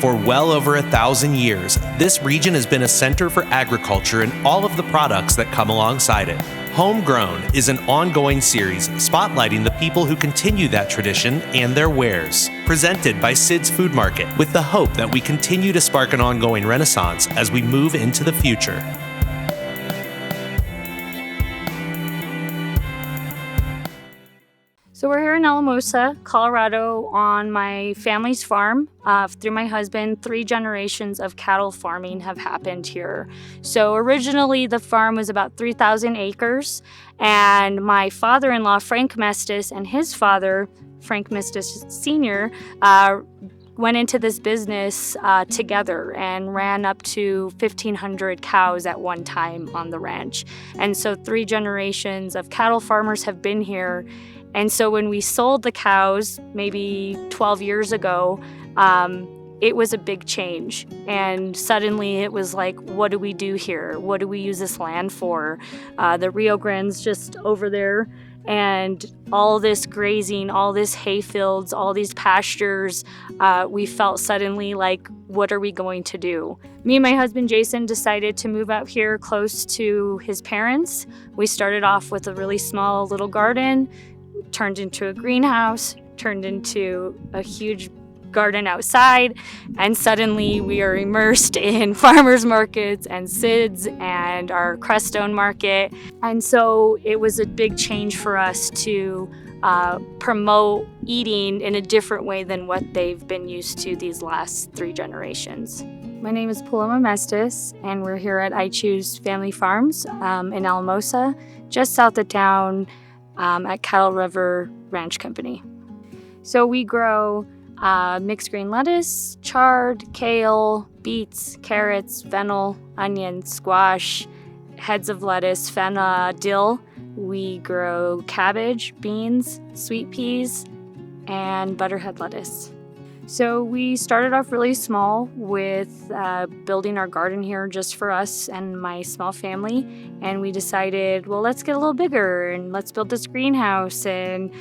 For well over 1,000 years, this region has been a center for agriculture and all of the products that come alongside it. Homegrown is an ongoing series spotlighting the people who continue that tradition and their wares. Presented by Sid's Food Market, with the hope that we continue to spark an ongoing renaissance as we move into the future. So we're here in Alamosa, Colorado, on my family's farm. Through my husband, 3 generations of cattle farming have happened here. So originally the farm was about 3,000 acres, and my father-in-law, Frank Mestis, and his father, Frank Mestis Sr., went into this business together and ran up to 1,500 cows at one time on the ranch. And so 3 generations of cattle farmers have been here. And so when we sold the cows, maybe 12 years ago, it was a big change. And suddenly it was like, what do we do here? What do we use this land for? The Rio Grande's just over there. And all this grazing, all this hay fields, all these pastures, we felt suddenly like, what are we going to do? Me and my husband, Jason, decided to move out here close to his parents. We started off with a really small little garden, turned into a greenhouse, turned into a huge garden outside, and suddenly we are immersed in farmers markets and Sid's and our Crestone market. And so it was a big change for us to promote eating in a different way than what they've been used to these last 3 generations. My name is Paloma Mestis, and we're here at I Choose Family Farms in Alamosa, just south of town, at Cattle River Ranch Company. So we grow mixed green lettuce, chard, kale, beets, carrots, fennel, onions, squash, heads of lettuce, fennel, dill. We grow cabbage, beans, sweet peas, and butterhead lettuce. So we started off really small with building our garden here just for us and my small family. And we decided, well, let's get a little bigger and let's build this greenhouse. And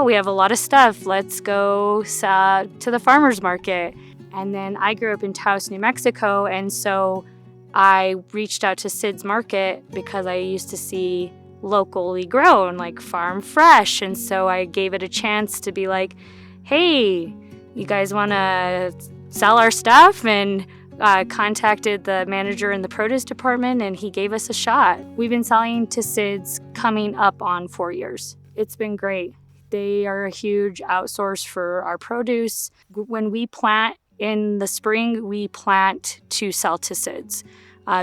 we have a lot of stuff. Let's go to the farmer's market. And then I grew up in Taos, New Mexico. And so I reached out to Sid's Market because I used to see locally grown, like farm fresh. And so I gave it a chance to be like, hey, you guys want to sell our stuff? And contacted the manager in the produce department, and he gave us a shot. We've been selling to Sid's coming up on 4 years. It's been great. They are a huge outsource for our produce. When we plant in the spring, we plant to sell to Sid's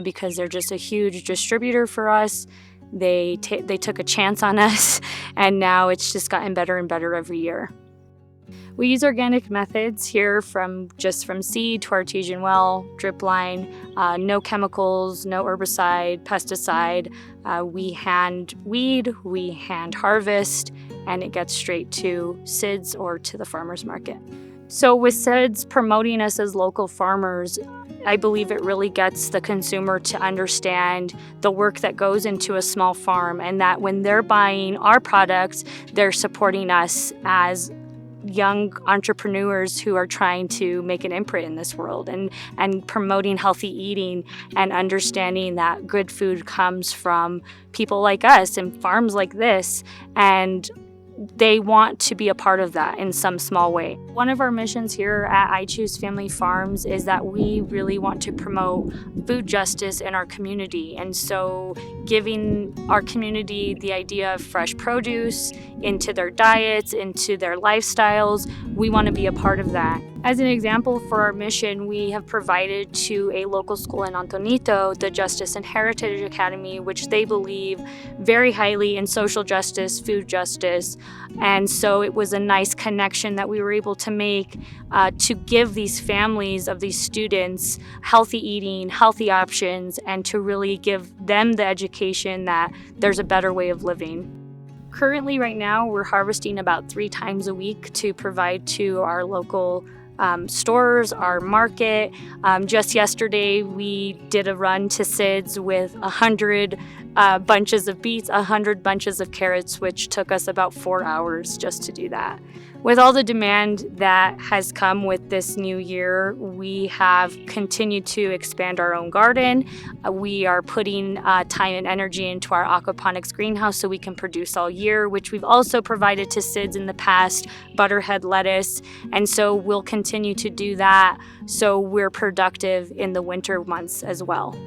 because they're just a huge distributor for us. They took a chance on us, and now it's just gotten better and better every year. We use organic methods here from seed to artesian well, drip line, no chemicals, no herbicide, pesticide. We hand weed, we hand harvest, and it gets straight to Sid's or to the farmer's market. So with Sid's promoting us as local farmers, I believe it really gets the consumer to understand the work that goes into a small farm, and that when they're buying our products, they're supporting us as young entrepreneurs who are trying to make an imprint in this world, and promoting healthy eating and understanding that good food comes from people like us and farms like this, and they want to be a part of that in some small way. One of our missions here at I Choose Family Farms is that we really want to promote food justice in our community. And so giving our community the idea of fresh produce into their diets, into their lifestyles, we want to be a part of that. As an example for our mission, we have provided to a local school in Antonito the Justice and Heritage Academy, which they believe very highly in social justice, food justice. And so it was a nice connection that we were able to make to give these families of these students healthy eating, healthy options, and to really give them the education that there's a better way of living. Currently, right now, we're harvesting about 3 times a week to provide to our local stores, our market. Just yesterday, we did a run to Sid's with 100 bunches of beets, 100 bunches of carrots, which took us about 4 hours just to do that. With all the demand that has come with this new year, we have continued to expand our own garden. We are putting time and energy into our aquaponics greenhouse so we can produce all year, which we've also provided to SIDS in the past, butterhead lettuce. And so we'll continue to do that so we're productive in the winter months as well.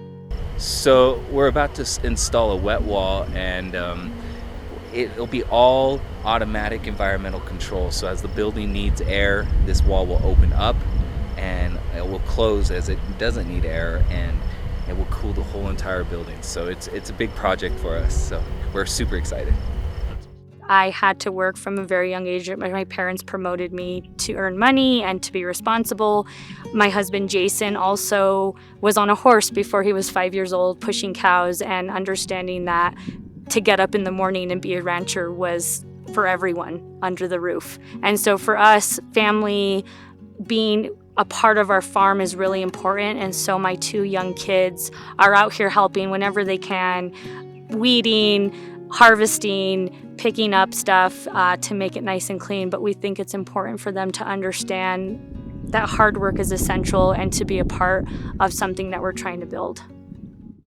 So we're about to install a wet wall, and it'll be all automatic environmental control. So as the building needs air, this wall will open up and it will close as it doesn't need air, and it will cool the whole entire building. So it's a big project for us. So we're super excited. I had to work from a very young age. My parents promoted me to earn money and to be responsible. My husband, Jason, also was on a horse before he was 5 years old, pushing cows, and understanding that to get up in the morning and be a rancher was for everyone under the roof. And so for us, family, being a part of our farm is really important. And so my 2 young kids are out here helping whenever they can, weeding, harvesting, picking up stuff to make it nice and clean. But we think it's important for them to understand that hard work is essential and to be a part of something that we're trying to build.